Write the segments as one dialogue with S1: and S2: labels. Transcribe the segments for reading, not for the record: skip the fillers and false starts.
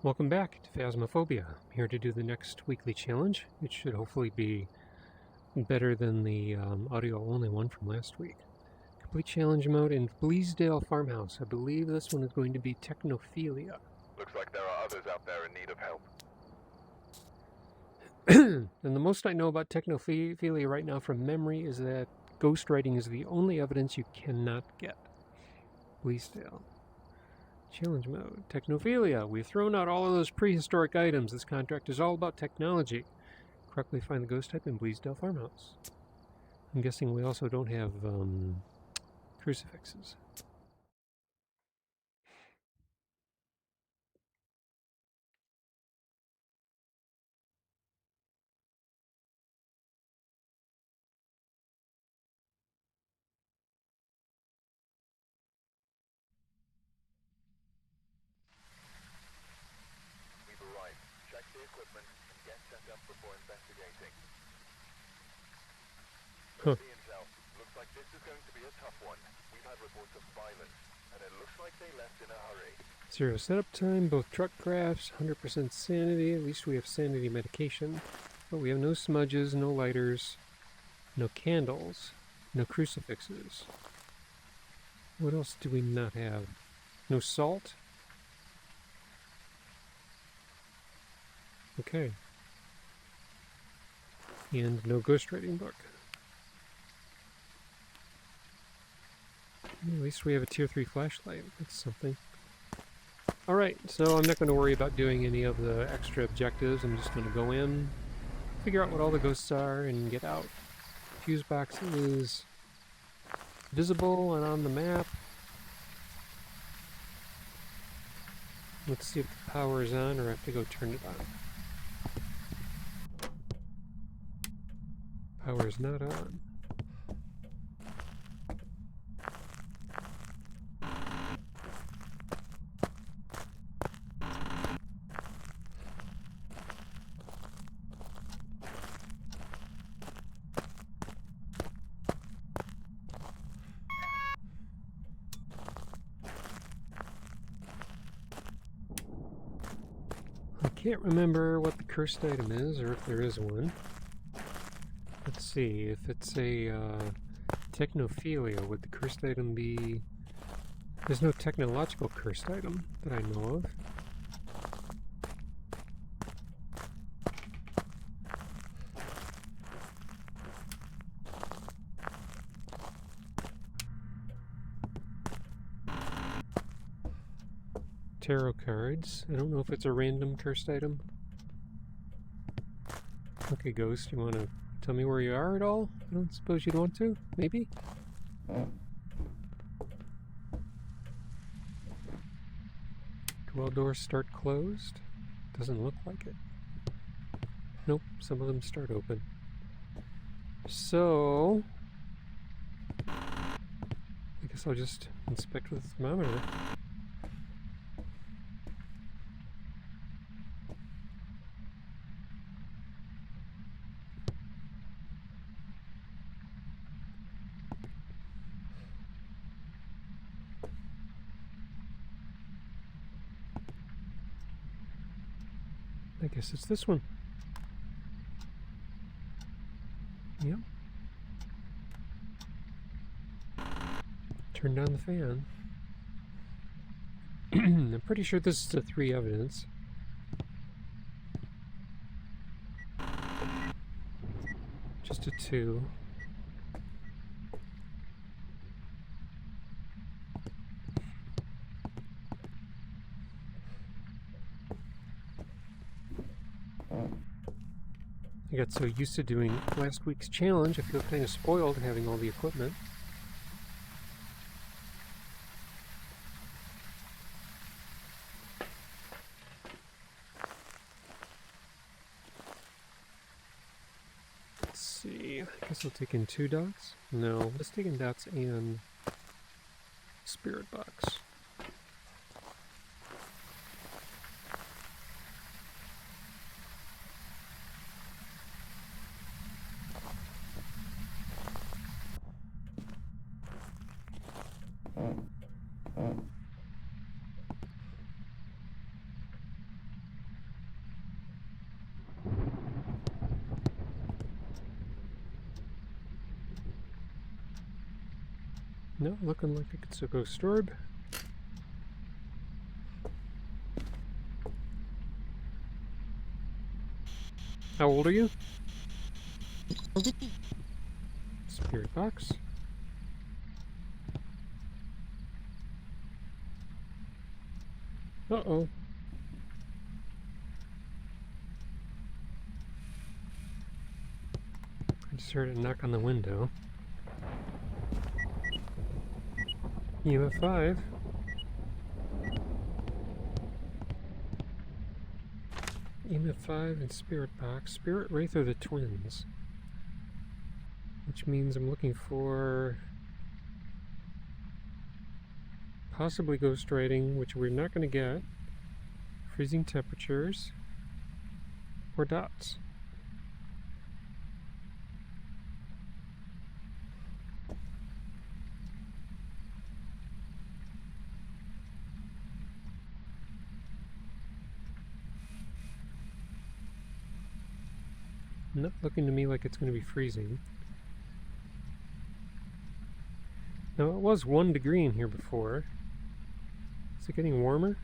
S1: Welcome back to Phasmophobia. I'm here to do the next weekly challenge. It should hopefully be better than the audio-only one from last week. Complete challenge mode in Bleasdale farmhouse. I believe this one is going to be Technophilia.
S2: Looks like there are others out there in need of help.
S1: And the most I know about Technophilia right now from memory is that ghostwriting is the only evidence you cannot get. Bleasdale. Challenge mode. Technophilia. We've thrown out all of those prehistoric items. This contract is all about technology. Correctly find the ghost type in Bleasdale farmhouse. I'm guessing we also don't have crucifixes.
S2: We've arrived. Check the equipment and get set up before investigating.
S1: Huh.
S2: The intel. Looks like this is going to be a tough one. We've had reports of violence, and it looks like they left in a hurry.
S1: 0 setup time, both truck crafts, 100% sanity. At least we have sanity medication. But we have no smudges, no lighters, no candles, no crucifixes. What else do we not have? No salt? Okay. And no ghostwriting book. At least we have a tier 3 flashlight. That's something. Alright, so I'm not going to worry about doing any of the extra objectives. I'm just going to go in, figure out what all the ghosts are, and get out. Fuse box is visible and on the map. Let's see if the power is on, or I have to go turn it on. Power is not on. I can't remember what the cursed item is, or if there is one. Let's see, if it's a Technophilia, would the cursed item be... There's no technological cursed item that I know of. Tarot cards. I don't know if it's a random cursed item. Okay, Ghost, you want to tell me where you are at all? I don't suppose you'd want to? Maybe? Dwell doors start closed? Doesn't look like it. Nope, some of them start open. So... I guess I'll just inspect with the thermometer. I guess it's this one. Yep. Turn down the fan. I'm pretty sure this is a 3 evidence. Just a 2. I got so used to doing last week's challenge, I feel kind of spoiled having all the equipment. Let's see, I guess I'll take in 2 dots? No, let's take in dots and spirit box. No, looking like it's a ghost orb. How old are you? Spirit box. Uh-oh. I just heard a knock on the window. EMF 5. EMF 5 and Spirit Box. Spirit Wraith are the twins. Which means I'm looking for possibly ghost writing, which we're not going to get. Freezing temperatures. Or dots. Not looking to me like it's going to be freezing. Now it was 1 degree in here before. Is it getting warmer?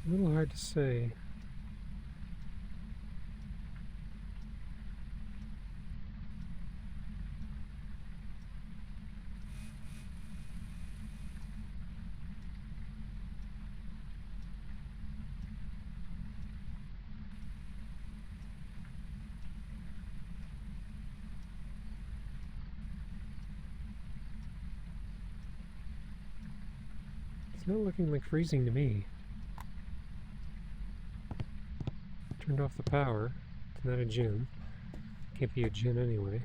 S1: A little hard to say. It's not looking like freezing to me. Turned off the power. It's not a gin. Can't be a gin anyway.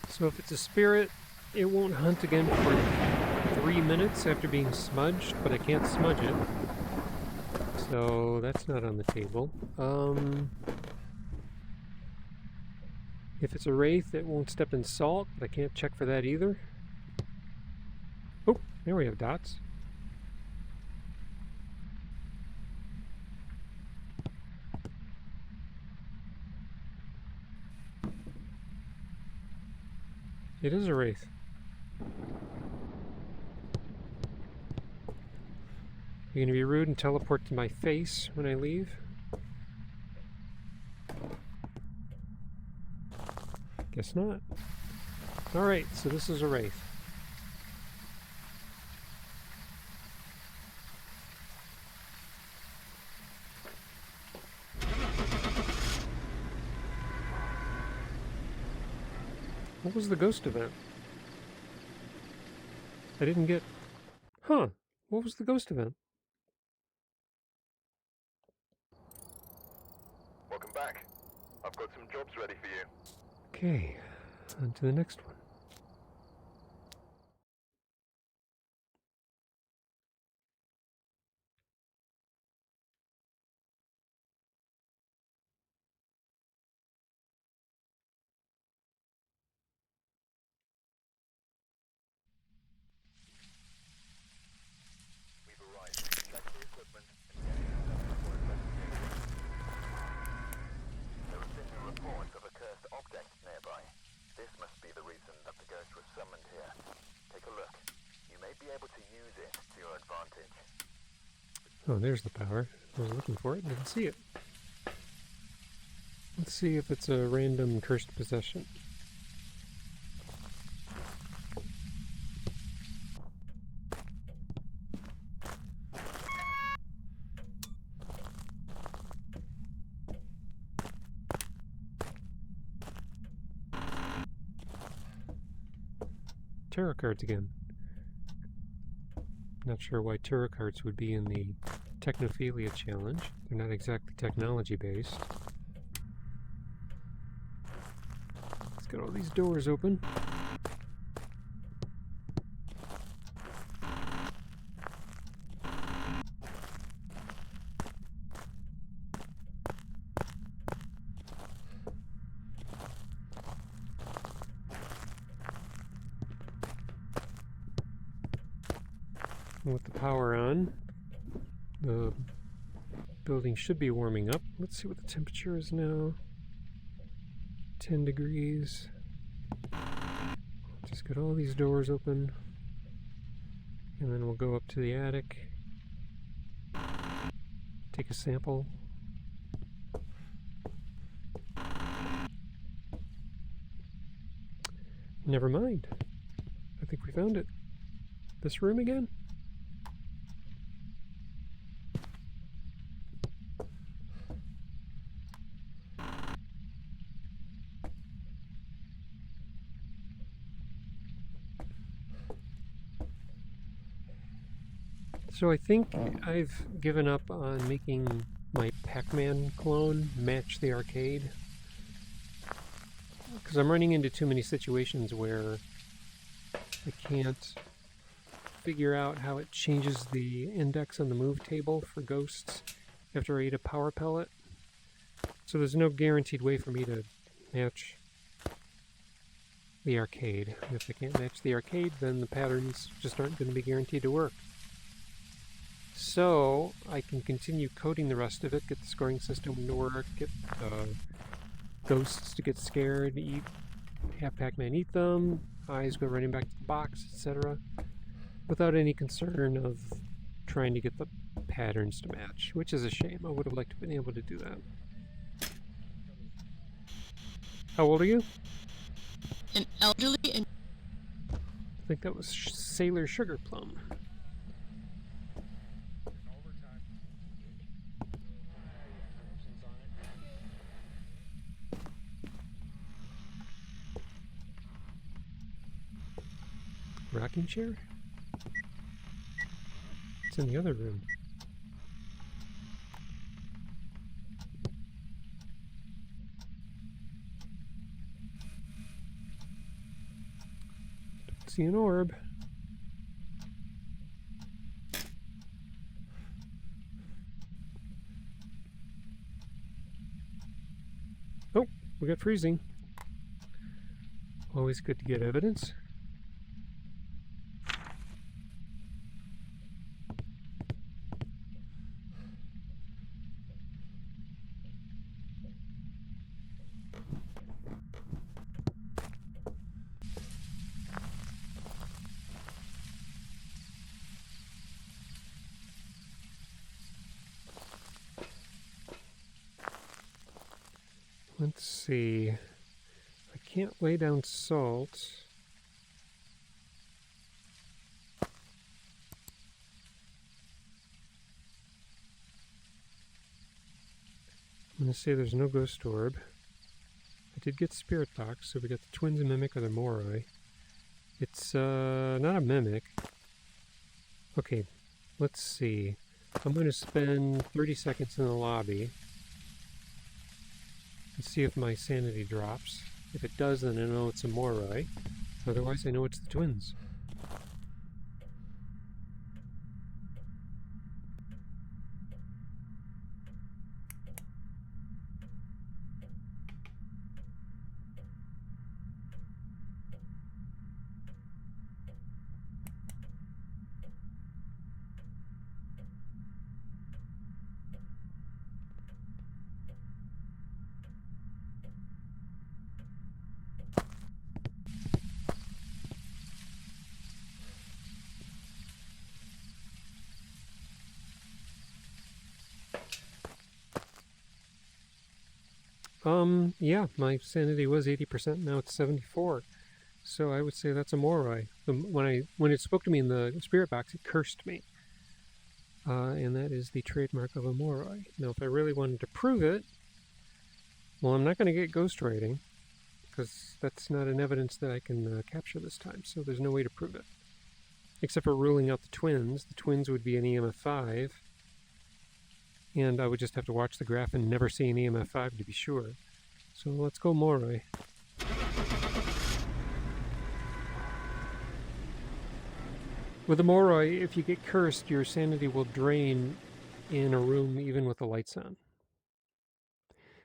S1: So if it's a spirit, it won't hunt again for 3 minutes after being smudged, but I can't smudge it. So that's not on the table. If it's a wraith, it won't step in salt, but I can't check for that either. Oh, there we have dots. It is a wraith. You're gonna be rude and teleport to my face when I leave? Guess not. Alright, so this is a wraith. What was the ghost event? I didn't get... Huh. What was the ghost event?
S2: Welcome back. I've got some jobs ready for you.
S1: Okay, on to the next one.
S2: We've arrived. Check the equipment and get yourself for investigation. There have been reports of a cursed object nearby. This must be the reason that the ghost was summoned here. Take a look. You may be able to use it to your advantage.
S1: Oh, there's the power. I was looking for it, didn't see it. Let's see if it's a random cursed possession. tarot cards again. Not sure why tarot cards would be in the Technophilia challenge. They're not exactly technology based. Let's get all these doors open. With the power on, the building should be warming up. Let's see what the temperature is now. 10 degrees. Just get all these doors open. And then we'll go up to the attic. Take a sample. Never mind. I think we found it. This room again? So I think I've given up on making my Pac-Man clone match the arcade. Because I'm running into too many situations where I can't figure out how it changes the index on the move table for ghosts after I eat a power pellet. So there's no guaranteed way for me to match the arcade. If I can't match the arcade, then the patterns just aren't going to be guaranteed to work. So I can continue coding the rest of it, get the scoring system to work, get ghosts to get scared, have Pac-Man eat them, eyes go running back to the box, etc. without any concern of trying to get the patterns to match, which is a shame. I would have liked to have been able to do that. How old are you?
S3: An elderly and...
S1: I think that was Sailor Sugar Plum. Rocking chair? It's in the other room. Don't see an orb. Oh, we got freezing. Always good to get evidence. Let's see. I can't lay down salt. I'm going to say there's no ghost orb. I did get spirit box, so we got the twins and mimic or the Moroi. It's not a mimic. Okay, let's see. I'm going to spend 30 seconds in the lobby and see if my sanity drops. If it does, then I know it's a Moroi. Otherwise, I know it's the twins. Yeah, my sanity was 80%, now it's 74. So I would say that's a Moroi. When it spoke to me in the spirit box, it cursed me. And that is the trademark of a Moroi. Now, if I really wanted to prove it, well, I'm not going to get ghost writing. because that's not an evidence that I can capture this time, so there's no way to prove it. Except for ruling out the twins. The twins would be an EMF 5, and I would just have to watch the graph and never see an EMF 5 to be sure. So let's go Moroi. With a Moroi, if you get cursed, your sanity will drain in a room even with the lights on.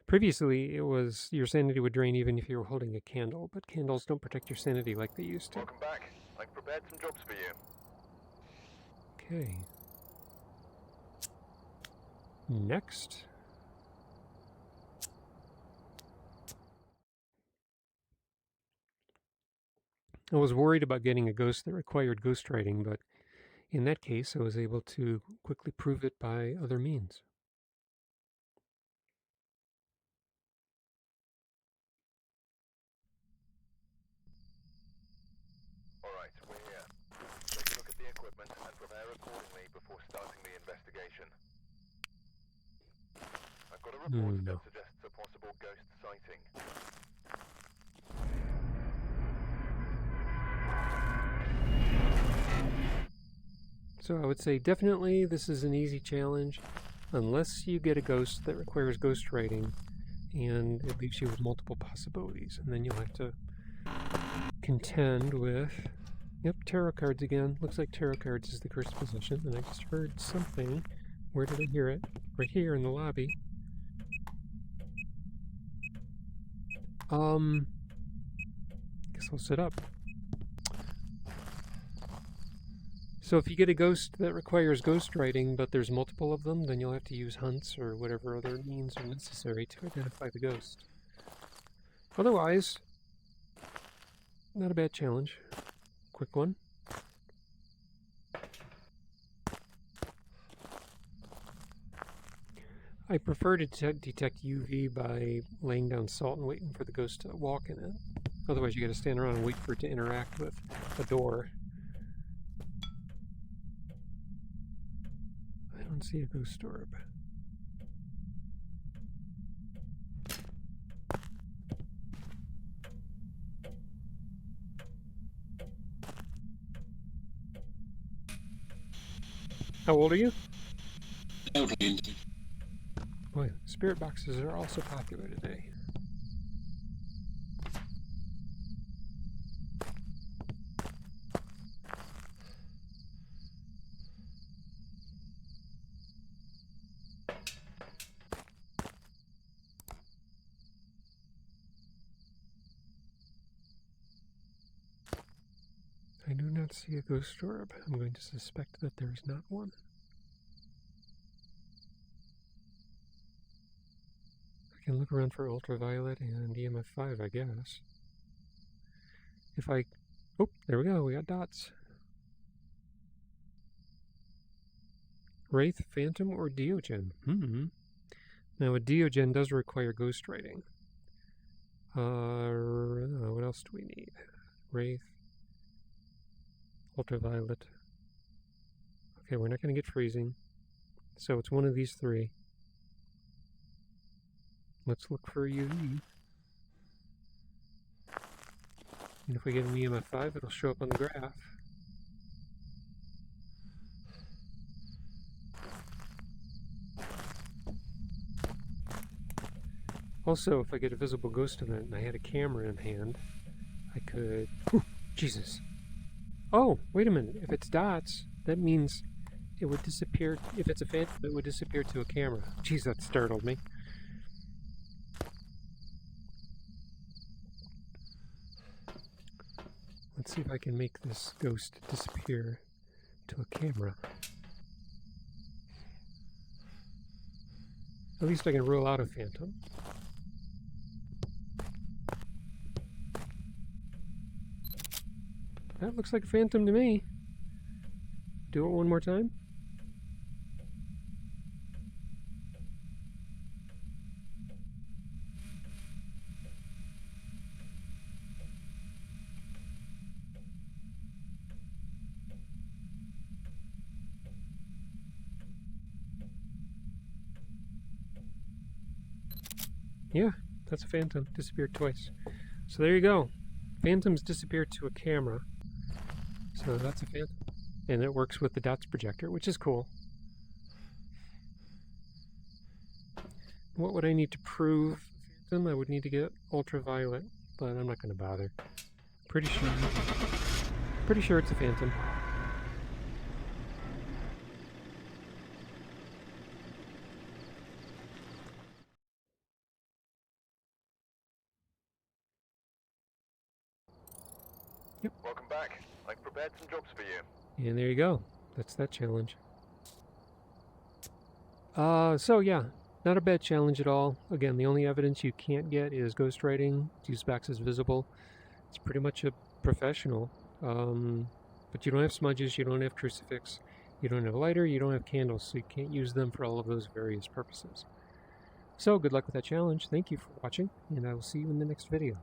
S1: Previously, it was your sanity would drain even if you were holding a candle, but candles don't protect your sanity like they used to.
S2: Welcome back. I've prepared some jobs for you.
S1: Okay. Next. I was worried about getting a ghost that required ghostwriting, but in that case, I was able to quickly prove it by other means.
S2: Alright, we're here. Take a look at the equipment and prepare accordingly before starting the investigation. I've got a report that suggests a possible ghost sighting.
S1: So I would say definitely this is an easy challenge, unless you get a ghost that requires ghostwriting, and it leaves you with multiple possibilities, and then you'll have to contend with, yep, tarot cards again. Looks like tarot cards is the cursed possession, and I just heard something. Where did I hear it? Right here in the lobby. Guess I'll sit up. So if you get a ghost that requires ghostwriting, but there's multiple of them, then you'll have to use hunts or whatever other means are necessary to identify the ghost. Otherwise, not a bad challenge. Quick one. I prefer to detect UV by laying down salt and waiting for the ghost to walk in it. Otherwise you gotta stand around and wait for it to interact with a door. I don't see a ghost orb. How old are you?
S3: Elderly.
S1: Boy, spirit boxes are also popular today. I do not see a ghost orb. I'm going to suspect that there is not one. I can look around for ultraviolet and EMF 5, I guess. If I... Oh, there we go. We got dots. Wraith, Phantom, or Diogen? Now, a Diogen does require ghostwriting. What else do we need? Wraith. Ultraviolet. Okay, we're not going to get freezing. So it's one of these three. Let's look for UV. And if we get an EMF 5, it'll show up on the graph. Also, if I get a visible ghost event and I had a camera in hand, I could... Ooh, Jesus! Oh, wait a minute. If it's dots, that means it would disappear. If it's a phantom, it would disappear to a camera. Jeez, that startled me. Let's see if I can make this ghost disappear to a camera. At least I can rule out a phantom. That looks like a phantom to me. Do it one more time. Yeah, that's a phantom. Disappeared twice. So there you go. Phantoms disappear to a camera. So that's a phantom. And it works with the dots projector, which is cool. What would I need to prove phantom? I would need to get ultraviolet, but I'm not going to bother. Pretty sure it's a phantom. Yep.
S2: Welcome back. I've prepared some jobs for you.
S1: And there you go. That's that challenge. So yeah, not a bad challenge at all. Again, the only evidence you can't get is ghostwriting. Use backs as visible. It's pretty much a professional. But you don't have smudges, you don't have crucifix, you don't have a lighter, you don't have candles, so you can't use them for all of those various purposes. So good luck with that challenge. Thank you for watching, and I will see you in the next video.